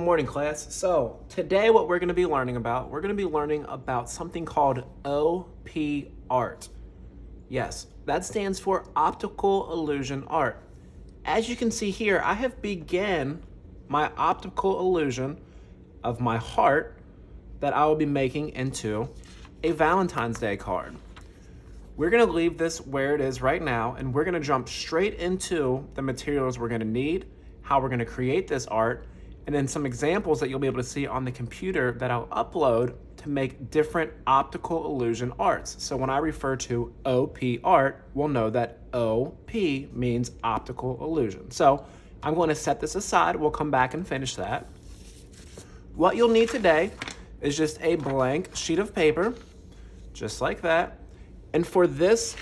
Morning class. So today what we're going to be learning about something called OP art. Yes, that stands for optical illusion art. As you can see here, I have began my optical illusion of my heart that I will be making into a Valentine's Day card. We're going to leave this where it is right now, and we're going to jump straight into the materials we're going to need, how we're going to create this art, and then some examples that you'll be able to see on the computer that I'll upload to make different optical illusion arts. So when I refer to OP art, we'll know that OP means optical illusion. So I'm going to set this aside. We'll come back and finish that. What you'll need today is just a blank sheet of paper, just like that. And for this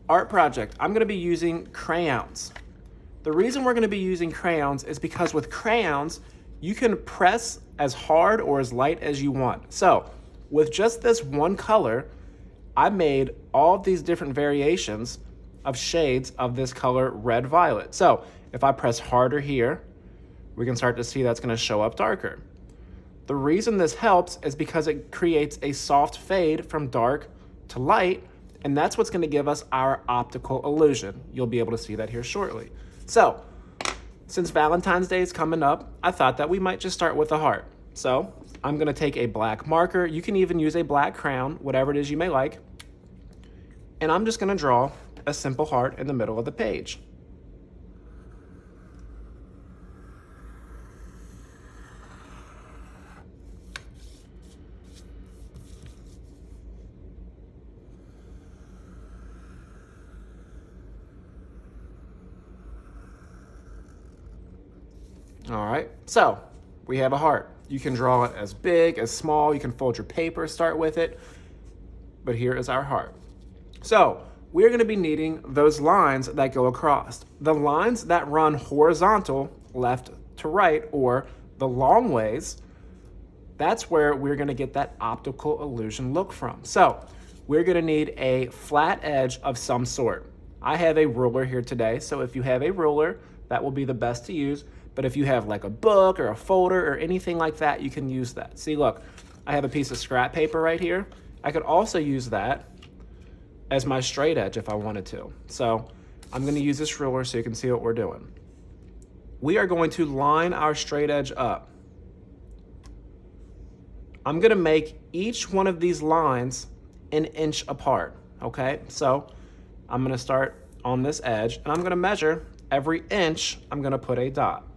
art project, I'm going to be using crayons. The reason we're going to be using crayons is because with crayons, you can press as hard or as light as you want. So with just this one color, I made all of these different variations of shades of this color red-violet. So if I press harder here, we can start to see that's going to show up darker. The reason this helps is because it creates a soft fade from dark to light, and that's what's going to give us our optical illusion. You'll be able to see that here shortly. So since Valentine's Day is coming up, I thought that we might just start with a heart. So I'm going to take a black marker. You can even use a black crayon, whatever it is you may like. And I'm just going to draw a simple heart in the middle of the page. All right, so we have a heart. You can draw it as big, as small. You can fold your paper, start with it. But here is our heart. So we're going to be needing those lines that go across. The lines that run horizontal, left to right, or the long ways, that's where we're going to get that optical illusion look from. So we're going to need a flat edge of some sort. I have a ruler here today, so if you have a ruler, that will be the best to use. But if you have like a book or a folder or anything like that, you can use that. See, look, I have a piece of scrap paper right here. I could also use that as my straight edge if I wanted to. So I'm going to use this ruler so you can see what we're doing. We are going to line our straight edge up. I'm going to make each one of these lines an inch apart, okay? So I'm going to start on this edge, and I'm going to measure every inch. I'm going to put a dot.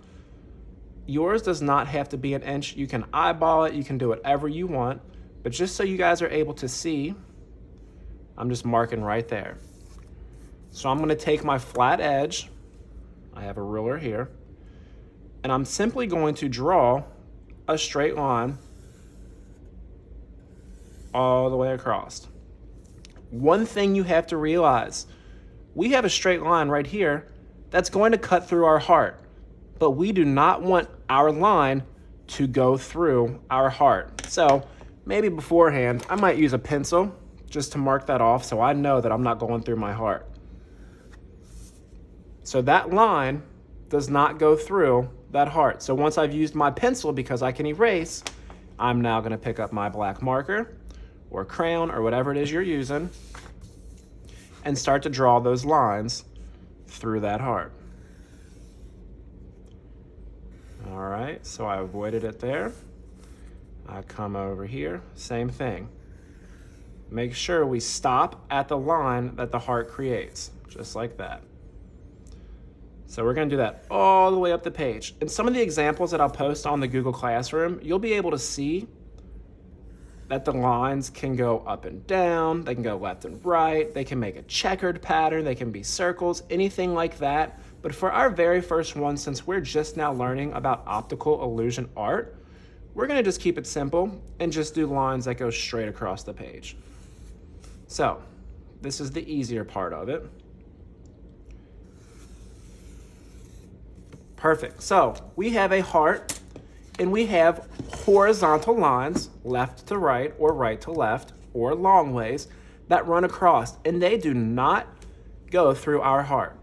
Yours does not have to be an inch. You can eyeball it. You can do whatever you want. But just so you guys are able to see, I'm just marking right there. So I'm going to take my flat edge. I have a ruler here. And I'm simply going to draw a straight line all the way across. One thing you have to realize, we have a straight line right here that's going to cut through our heart. But we do not want our line to go through our heart. So maybe beforehand, I might use a pencil just to mark that off so I know that I'm not going through my heart. So that line does not go through that heart. So once I've used my pencil, because I can erase, I'm now going to pick up my black marker or crayon or whatever it is you're using and start to draw those lines through that heart. All right, so I avoided it there. I come over here, same thing. Make sure we stop at the line that the heart creates, just like that. So we're gonna do that all the way up the page. And some of the examples that I'll post on the Google Classroom, you'll be able to see that the lines can go up and down, they can go left and right, they can make a checkered pattern, they can be circles, anything like that. But for our very first one, since we're just now learning about optical illusion art, we're gonna just keep it simple and just do lines that go straight across the page. So this is the easier part of it. Perfect. So we have a heart and we have horizontal lines, left to right or right to left or long ways that run across, and they do not go through our heart.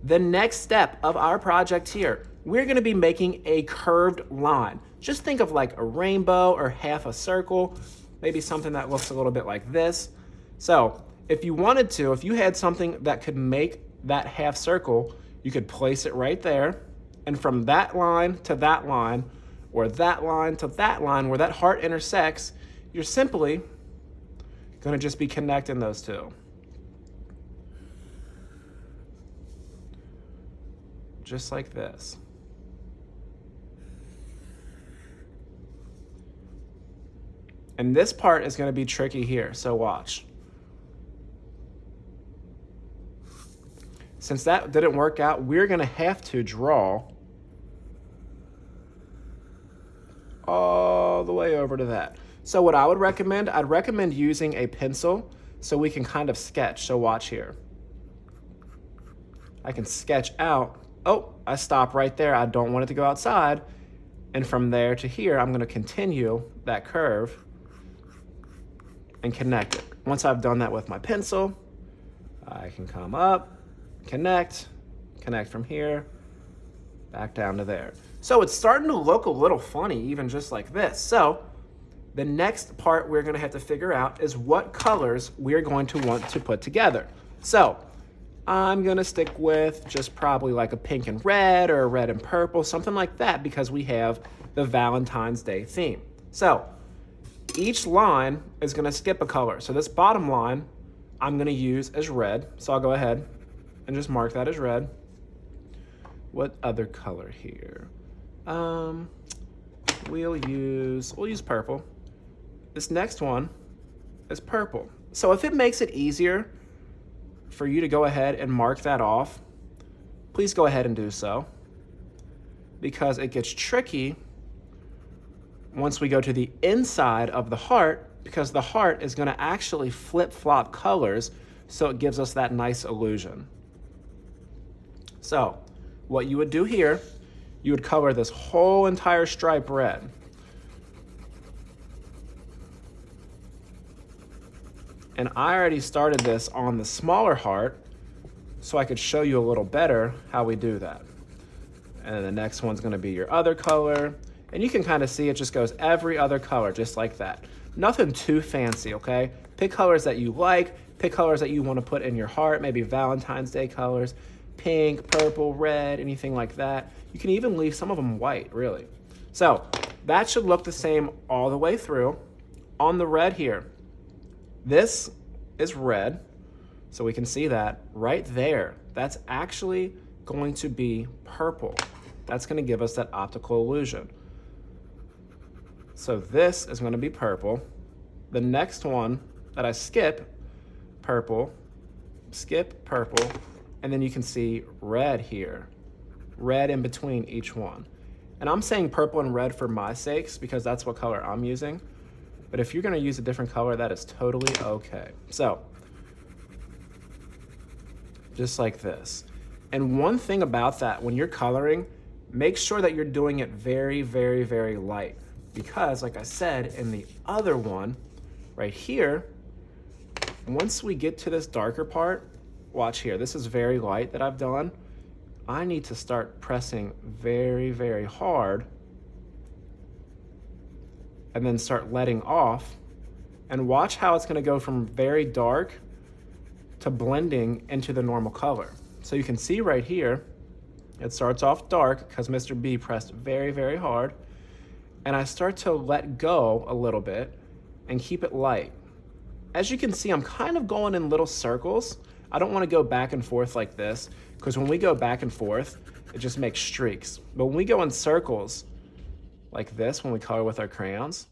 The next step of our project here we're gonna be making a curved line. Just think of like a rainbow or half a circle, maybe something that looks a little bit like this. So if you wanted to, if you had something that could make that half circle, you could place it right there. And from that line to that line, or that line to that line where that heart intersects, you're simply gonna just be connecting those two. Just like this. And this part is gonna be tricky here, so watch. Since that didn't work out, we're gonna have to draw all the way over to that. So what I would recommend, I'd recommend using a pencil so we can kind of sketch. So watch here. I can sketch out. Oh, I stop right there. I don't want it to go outside. And from there to here, I'm gonna continue that curve and connect it. Once I've done that with my pencil, I can come up, connect from here, back down to there. So it's starting to look a little funny, even just like this. So the next part we're gonna have to figure out is what colors we're going to want to put together. So I'm gonna stick with just probably like a pink and red or a red and purple, something like that, because we have the Valentine's Day theme. So each line is gonna skip a color. So this bottom line, I'm gonna use as red. So I'll go ahead and just mark that as red. What other color here? We'll use purple. This next one is purple. So if it makes it easier for you to go ahead and mark that off, please go ahead and do so, because it gets tricky once we go to the inside of the heart, because the heart is gonna actually flip-flop colors, so it gives us that nice illusion. So what you would do here, you would color this whole entire stripe red. And I already started this on the smaller heart, so I could show you a little better how we do that. And then the next one's gonna be your other color. And you can kind of see it just goes every other color, just like that. Nothing too fancy, okay? Pick colors that you like, pick colors that you want to put in your heart, maybe Valentine's Day colors, pink, purple, red, anything like that. You can even leave some of them white, really. So that should look the same all the way through. On the red here, this is red, so we can see that right there. That's actually going to be purple. That's going to give us that optical illusion. So this is going to be purple. The next one that I skip, purple, and then you can see red here, red in between each one. And I'm saying purple and red for my sakes because that's what color I'm using. But if you're going to use a different color, that is totally okay. So just like this. And one thing about that, when you're coloring, make sure that you're doing it very, very, very light. Because like I said, in the other one right here, once we get to this darker part, watch here, this is very light that I've done. I need to start pressing very, very hard and then start letting off, and watch how it's gonna go from very dark to blending into the normal color. So you can see right here, it starts off dark because Mr. B pressed very, very hard, and I start to let go a little bit and keep it light. As you can see, I'm kind of going in little circles. I don't want to go back and forth like this, because when we go back and forth, it just makes streaks. But when we go in circles like this, when we color with our crayons,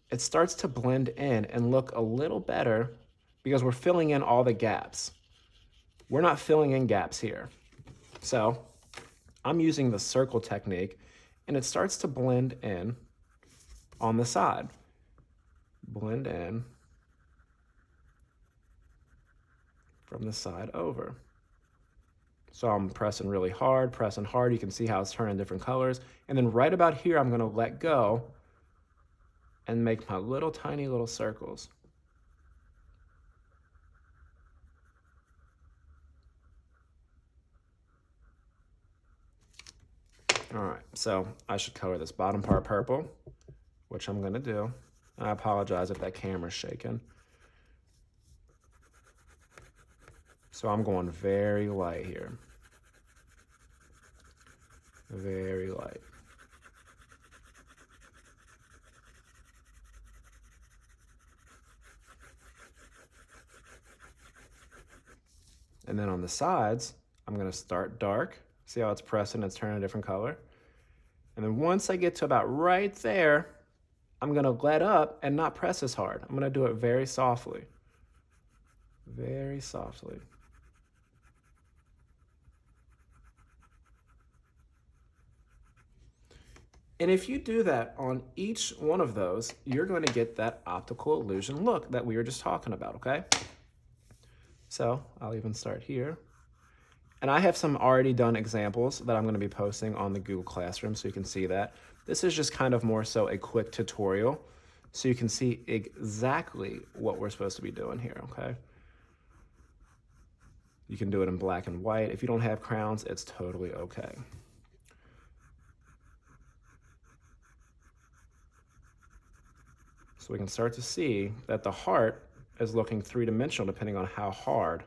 it starts to blend in and look a little better because we're filling in all the gaps. We're not filling in gaps here. So I'm using the circle technique, and it starts to blend in on the side. Blend in from the side over. So I'm pressing really hard, pressing hard. You can see how it's turning different colors. And then right about here, I'm gonna let go and make my little tiny little circles. All right, so I should color this bottom part purple, which I'm gonna do. I apologize if that camera's shaking. So I'm going very light here. Very light. And then on the sides, I'm gonna start dark. See how it's pressing, it's turning a different color. And then once I get to about right there, I'm gonna let up and not press as hard. I'm gonna do it very softly. Very softly. And if you do that on each one of those, you're going to get that optical illusion look that we were just talking about, okay? So I'll even start here. And I have some already done examples that I'm going to be posting on the Google Classroom so you can see that. This is just kind of more so a quick tutorial so you can see exactly what we're supposed to be doing here, okay? You can do it in black and white. If you don't have crowns, it's totally okay. So we can start to see that the heart is looking three-dimensional depending on how hard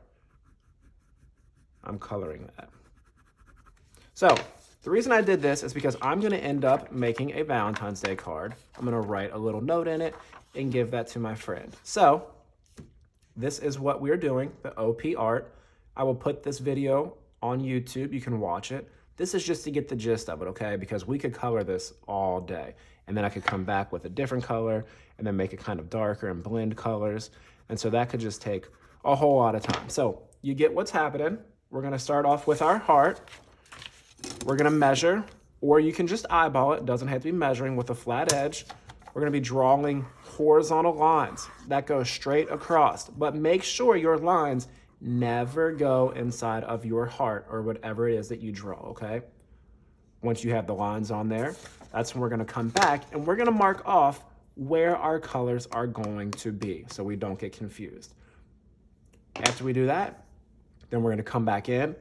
I'm coloring that. So the reason I did this is because I'm gonna end up making a Valentine's Day card. I'm gonna write a little note in it and give that to my friend. So this is what we're doing, the OP art. I will put this video on YouTube, you can watch it. This is just to get the gist of it, okay? Because we could color this all day. And then I could come back with a different color and then make it kind of darker and blend colors. And so that could just take a whole lot of time. So you get what's happening. We're gonna start off with our heart. We're gonna measure, or you can just eyeball it. It doesn't have to be measuring with a flat edge. We're gonna be drawing horizontal lines that go straight across, but make sure your lines never go inside of your heart or whatever it is that you draw, okay? Once you have the lines on there, that's when we're gonna come back and we're gonna mark off where our colors are going to be so we don't get confused. After we do that, then we're gonna come back in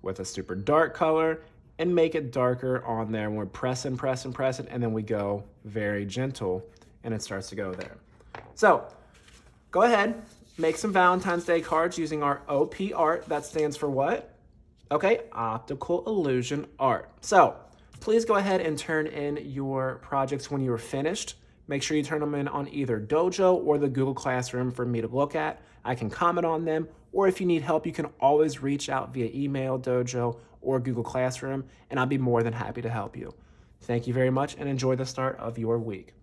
with a super dark color and make it darker on there. And we're pressing, and then we go very gentle and it starts to go there. So go ahead, make some Valentine's Day cards using our OP art. That stands for what? Okay, optical illusion art. So please go ahead and turn in your projects when you're finished. Make sure you turn them in on either Dojo or the Google Classroom for me to look at. I can comment on them, or if you need help, you can always reach out via email, Dojo, or Google Classroom, and I'll be more than happy to help you. Thank you very much and enjoy the start of your week.